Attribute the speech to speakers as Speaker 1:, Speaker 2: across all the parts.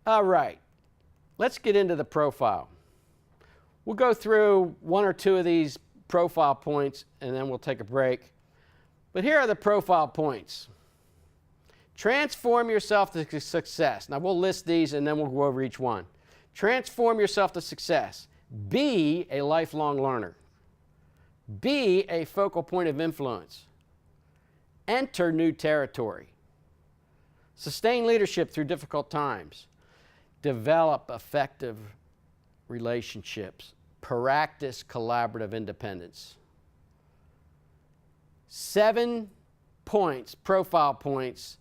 Speaker 1: All right, let's get into the profile. We'll go through one or two of these profile points and then we'll take a break. But here are the profile points. Transform yourself to success. Now we'll list these and then we'll go over each one. Transform yourself to success. Be a lifelong learner. Be a focal point of influence. Enter new territory. Sustain leadership through difficult times. Develop effective relationships. Practice collaborative independence. 7 points, profile points,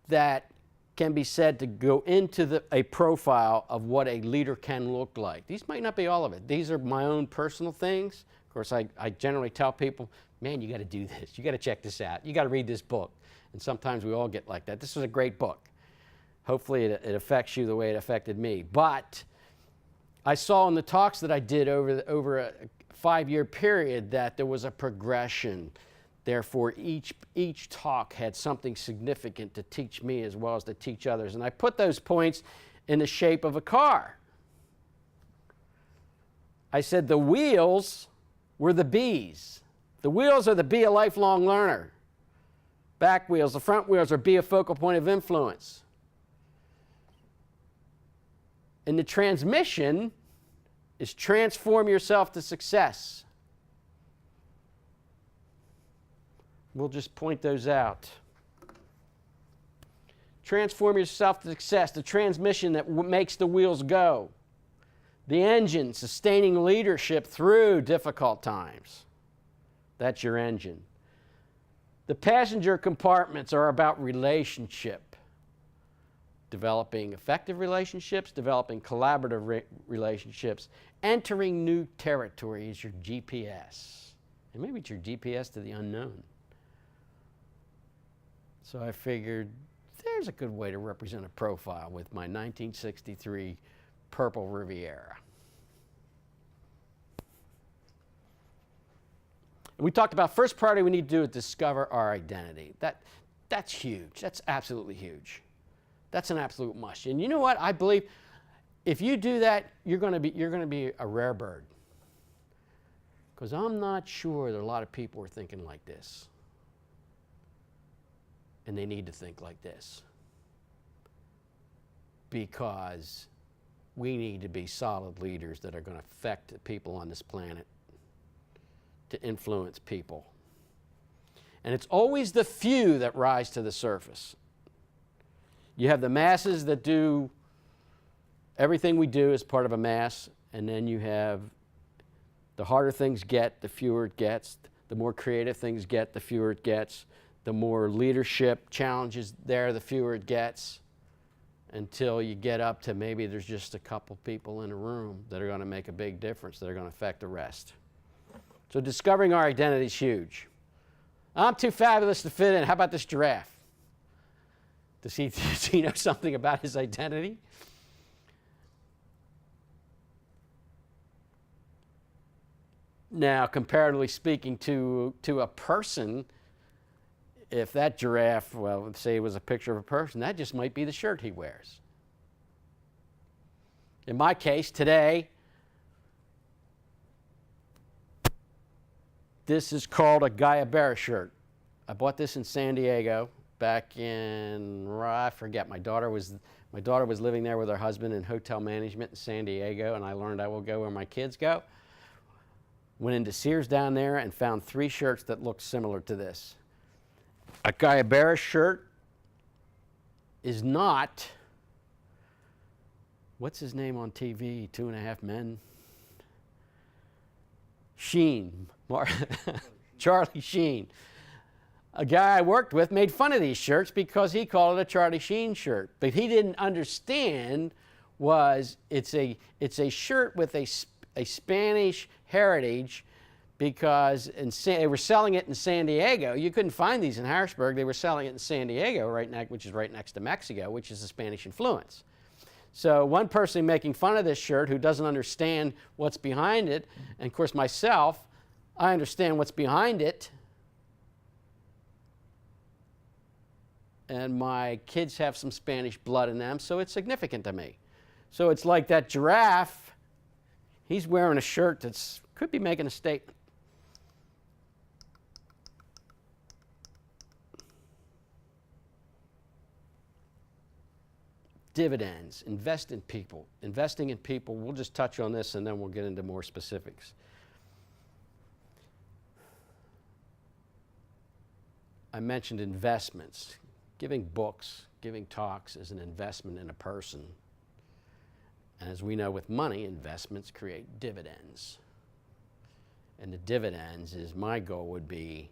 Speaker 1: that can be said to go into a profile of what a leader can look like. These might not be all of it. These are my own personal things. Of course, I generally tell people, man, you got to do this. You got to check this out. You got to read this book. And sometimes we all get like that. This is a great book. Hopefully it affects you the way it affected me. But I saw in the talks that I did over a 5-year period that there was a progression. Therefore, each talk had something significant to teach me as well as to teach others. And I put those points in the shape of a car. I said the wheels were the B's. The wheels are the be a lifelong learner. Back wheels, the front wheels are be a focal point of influence. And the transmission is transform yourself to success. We'll just point those out. Transform yourself to success, the transmission that makes the wheels go. The engine, sustaining leadership through difficult times. That's your engine. The passenger compartments are about relationship. Developing effective relationships, developing collaborative relationships. Entering new territory is your GPS. And maybe it's your GPS to the unknown. So I figured there's a good way to represent a profile with my 1963 purple Riviera. And we talked about first priority we need to do is discover our identity. That's huge. That's absolutely huge. That's an absolute must. And you know what? I believe if you do that, you're going to be a rare bird. Because I'm not sure that a lot of people are thinking like this. And they need to think like this. Because we need to be solid leaders that are going to affect the people on this planet, to influence people. And it's always the few that rise to the surface. You have the masses that do everything we do as part of a mass, and then you have the harder things get, the fewer it gets. The more creative things get, the fewer it gets. The more leadership challenges there, the fewer it gets, until you get up to maybe there's just a couple people in a room that are going to make a big difference, that are going to affect the rest. So discovering our identity is huge. I'm too fabulous to fit in. How about this giraffe? Does he know something about his identity? Now, comparatively speaking to a person, if that giraffe, well, let's say it was a picture of a person, that just might be the shirt he wears. In my case, today, this is called a Guayabera shirt. I bought this in San Diego back in, I forget, my daughter was living there with her husband in hotel management in San Diego, and I learned I will go where my kids go. Went into Sears down there and found 3 shirts that looked similar to this. A Guayabera shirt is not, what's his name on TV, 2.5 Men? Sheen, Charlie Sheen. A guy I worked with made fun of these shirts because he called it a Charlie Sheen shirt. But he didn't understand it's a shirt with a Spanish heritage, because they were selling it in San Diego. You couldn't find these in Harrisburg. They were selling it in San Diego, which is right next to Mexico, which is a Spanish influence. So one person making fun of this shirt who doesn't understand what's behind it, and of course myself, I understand what's behind it. and my kids have some Spanish blood in them, so it's significant to me. So it's like that giraffe, he's wearing a shirt that's could be making a statement. Dividends, invest in people. Investing in people, we'll just touch on this and then we'll get into more specifics. I mentioned investments. Giving books, giving talks is an investment in a person. And as we know with money, investments create dividends. And the dividends is, my goal would be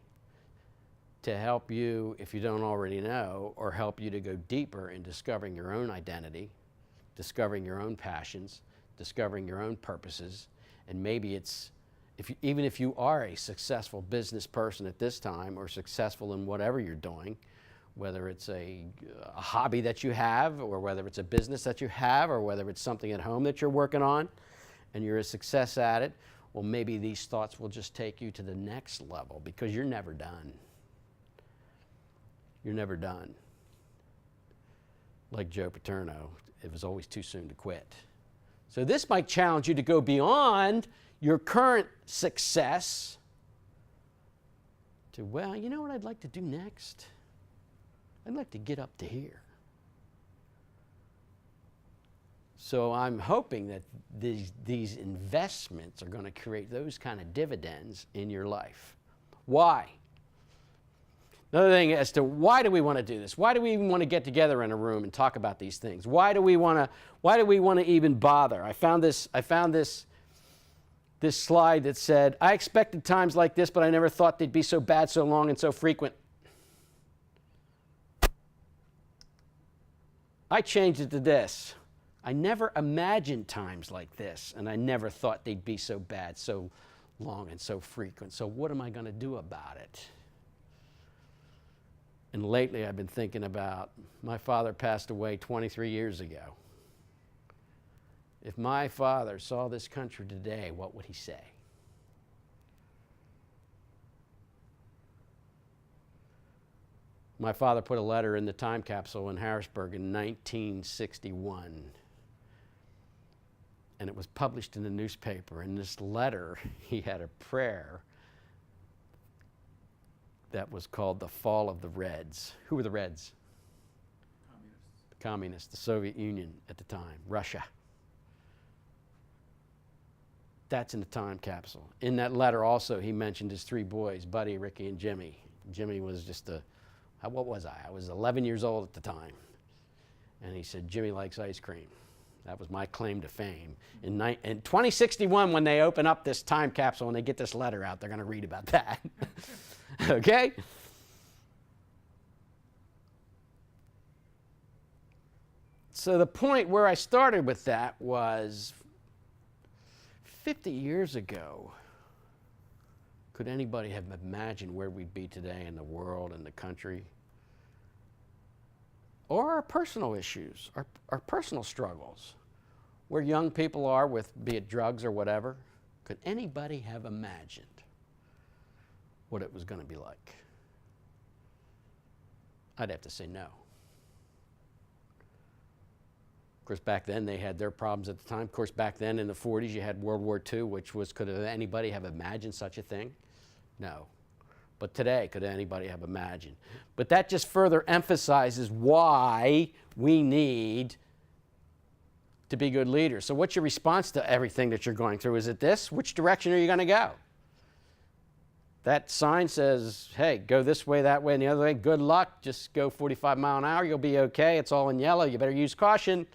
Speaker 1: to help you, if you don't already know, or help you to go deeper in discovering your own identity, discovering your own passions, discovering your own purposes. And maybe it's, even if you are a successful business person at this time or successful in whatever you're doing, whether it's a hobby that you have or whether it's a business that you have or whether it's something at home that you're working on and you're a success at it, well, maybe these thoughts will just take you to the next level because you're never done. You're never done. Like Joe Paterno, it was always too soon to quit. So this might challenge you to go beyond your current success to, well, you know what I'd like to do next? I'd like to get up to here. So I'm hoping that these investments are going to create those kind of dividends in your life. Why? Another thing as to why do we want to do this? Why do we even want to get together in a room and talk about these things? Why do we want to even bother? I found this slide that said, I expected times like this, but I never thought they'd be so bad, so long, and so frequent. I changed it to this. I never imagined times like this, and I never thought they'd be so bad, so long, and so frequent. So what am I going to do about it? And lately I've been thinking about, my father passed away 23 years ago. If my father saw this country today, what would he say? My father put a letter in the time capsule in Harrisburg in 1961. And it was published in the newspaper. In this letter, he had a prayer that was called the Fall of the Reds. Who were the Reds?
Speaker 2: Communists.
Speaker 1: The Communists, the Soviet Union at the time, Russia. That's in the time capsule. In that letter also, he mentioned his three boys, Buddy, Ricky, and Jimmy. Jimmy was just what was I? I was 11 years old at the time. And he said, Jimmy likes ice cream. That was my claim to fame. In 2061, when they open up this time capsule and they get this letter out, they're going to read about that. Okay? So the point where I started with that was 50 years ago, could anybody have imagined where we'd be today in the world and the country? Or our personal issues, our personal struggles, where young people are with, be it drugs or whatever. Could anybody have imagined what it was going to be like? I'd have to say no. Of course, back then they had their problems at the time. Of course, back then in the 40s you had World War II, which was, could anybody have imagined such a thing? No. But today, could anybody have imagined? But that just further emphasizes why we need to be good leaders. So what's your response to everything that you're going through? Is it this? Which direction are you going to go? That sign says, hey, go this way, that way, and the other way. Good luck. Just go 45 miles an hour. You'll be okay. It's all in yellow. You better use caution.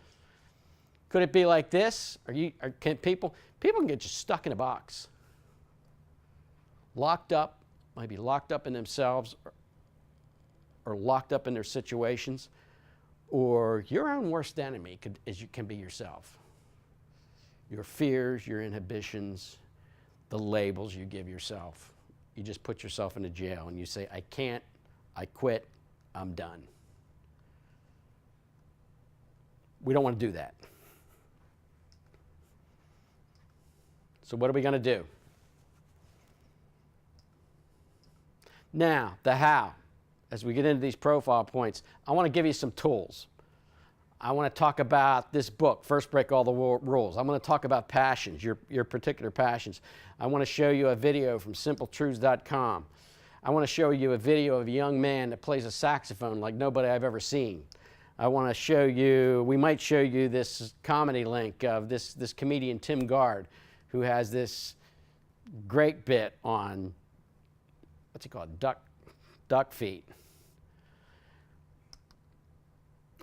Speaker 1: Could it be like this? Can people can get just stuck in a box. Locked up, maybe locked up in themselves or locked up in their situations. Or your own worst enemy can be yourself. Your fears, your inhibitions, the labels you give yourself. You just put yourself into jail and you say, I can't, I quit, I'm done. We don't want to do that. So what are we going to do? Now, the how. as we get into these profile points, I want to give you some tools. I want to talk about this book, First Break All the Rules. I'm going to talk about passions, your particular passions. I want to show you a video from simpletruths.com. I want to show you a video of a young man that plays a saxophone like nobody I've ever seen. I want to show you, we might show you this comedy link of this comedian Tim Gard, who has this great bit on, what's he called, duck feet.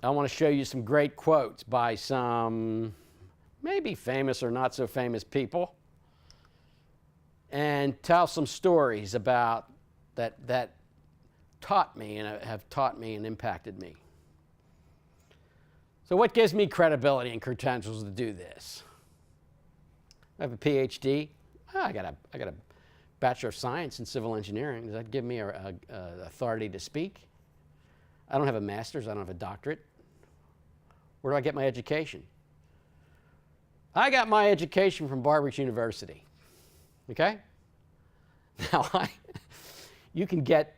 Speaker 1: I want to show you some great quotes by some maybe famous or not so famous people, and tell some stories about that taught me and have taught me and impacted me. So what gives me credibility and credentials to do this? I have a PhD. I got a Bachelor of Science in Civil Engineering. Does that give me a authority to speak? I don't have a master's. I don't have a doctorate. Where do I get my education? I got my education from Barber's University. Okay? Now, you can get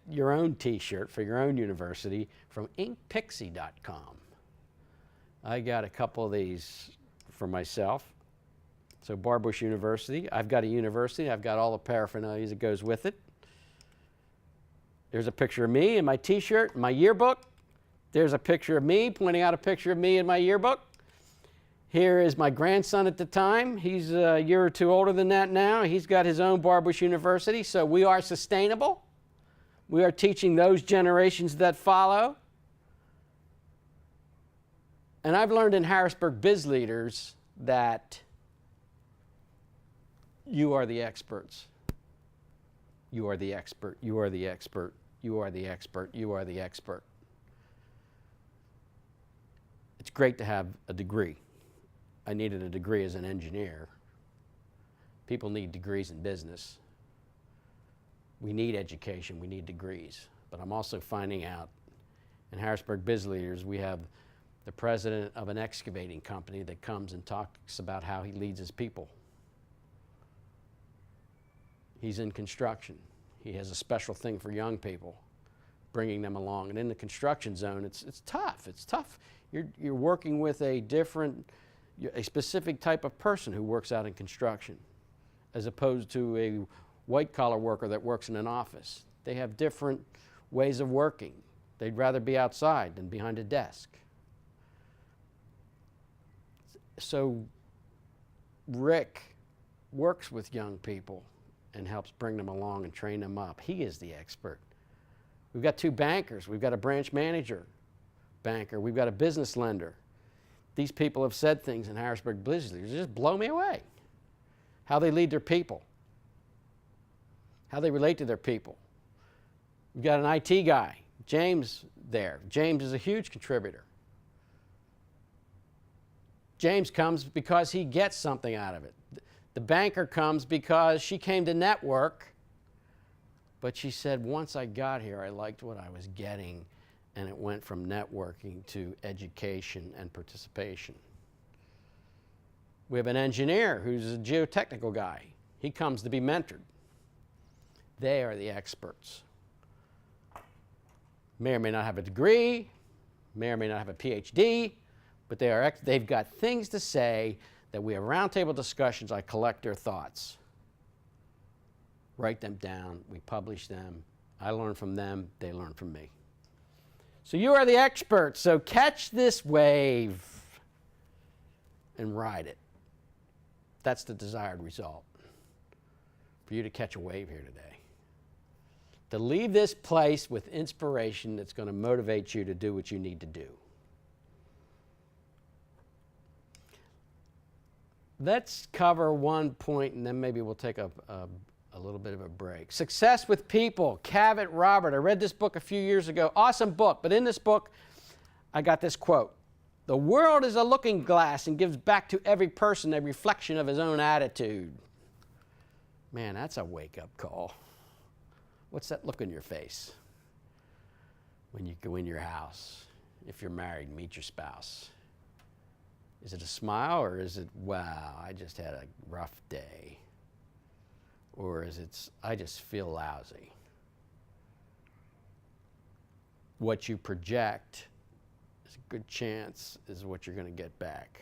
Speaker 1: your own T-shirt for your own university from inkpixie.com. I got a couple of these for myself. So Barbush University. I've got a university. I've got all the paraphernalia that goes with it. There's a picture of me in my T-shirt, my yearbook. There's a picture of me pointing out a picture of me in my yearbook. Here is my grandson at the time. He's a year or two older than that now. He's got his own Barbush University. So we are sustainable. We are teaching those generations that follow. And I've learned in Harrisburg Biz Leaders that you are the experts. You are the expert. You are the expert. You are the expert. You are the expert. It's great to have a degree. I needed a degree as an engineer. People need degrees in business. We need education. We need degrees. But I'm also finding out in Harrisburg Biz Leaders, we have the president of an excavating company that comes and talks about how he leads his people. He's in construction. He has a special thing for young people, bringing them along. And in the construction zone, it's tough. It's tough. You're working with a specific type of person who works out in construction, as opposed to a white-collar worker that works in an office. They have different ways of working. They'd rather be outside than behind a desk. So Rick works with young people and helps bring them along and train them up. He is the expert. We've got two bankers. We've got a branch manager banker. We've got a business lender. These people have said things in Harrisburg Biz Leaders that just blow me away. How they lead their people. How they relate to their people. We've got an IT guy, James, there. James is a huge contributor. James comes because he gets something out of it. The banker comes because she came to network, but she said, once I got here, I liked what I was getting, and it went from networking to education and participation. We have an engineer who's a geotechnical guy. He comes to be mentored. They are the experts. May or may not have a degree, may or may not have a PhD, but they've got things to say that we have roundtable discussions. I collect their thoughts, write them down, we publish them. I learn from them, they learn from me. So you are the experts, so catch this wave and ride it. That's the desired result, for you to catch a wave here today. To leave this place with inspiration that's going to motivate you to do what you need to do. Let's cover one point, and then maybe we'll take a little bit of a break. Success with People, Cavett Robert. I read this book a few years ago. Awesome book. But in this book, I got this quote. The world is a looking glass and gives back to every person a reflection of his own attitude. Man, that's a wake-up call. What's that look on your face when you go in your house? If you're married, meet your spouse. Is it a smile, or is it, wow, I just had a rough day? Or is it, I just feel lousy? what you project is a good chance is what you're going to get back.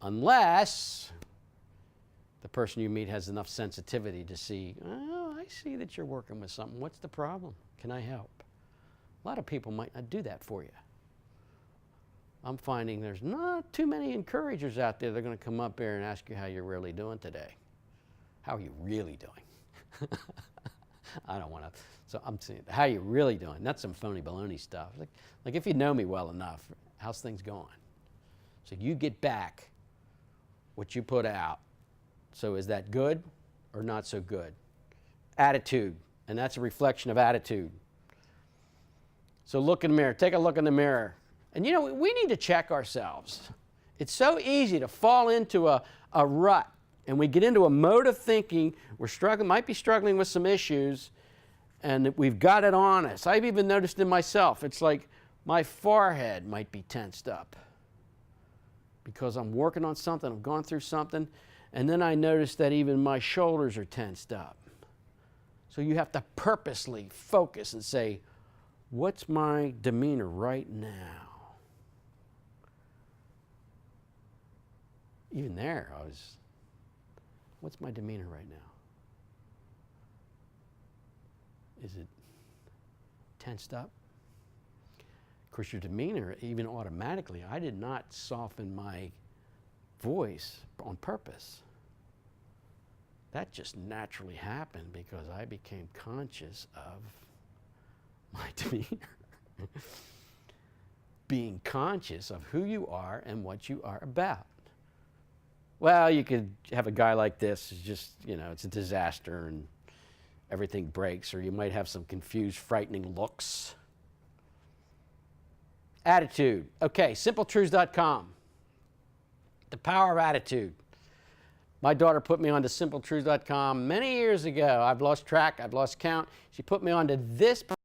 Speaker 1: Unless the person you meet has enough sensitivity to see, oh, I see that you're working with something. What's the problem? Can I help? A lot of people might not do that for you. I'm finding there's not too many encouragers out there that are going to come up here and ask you how you're really doing today. How are you really doing? I don't want to. So I'm saying, how are you really doing? That's some phony baloney stuff. Like if you know me well enough, how's things going? So you get back what you put out. So is that good or not so good? Attitude, and that's a reflection of attitude. So look in the mirror, take a look in the mirror. And you know, we need to check ourselves. It's so easy to fall into a rut, and we get into a mode of thinking, might be struggling with some issues, and we've got it on us. I've even noticed in myself, it's like my forehead might be tensed up because I'm working on something, I've gone through something, and then I notice that even my shoulders are tensed up. So you have to purposely focus and say, what's my demeanor right now? Even there, what's my demeanor right now? Is it tensed up? Of course, your demeanor, even automatically, I did not soften my voice on purpose. That just naturally happened because I became conscious of my demeanor. Being conscious of who you are and what you are about. Well, you could have a guy like this, it's just, you know, it's a disaster and everything breaks, or you might have some confused, frightening looks. Attitude. Okay, simpletruths.com. The power of attitude. My daughter put me onto simpletruths.com many years ago. I've lost track, I've lost count. She put me onto this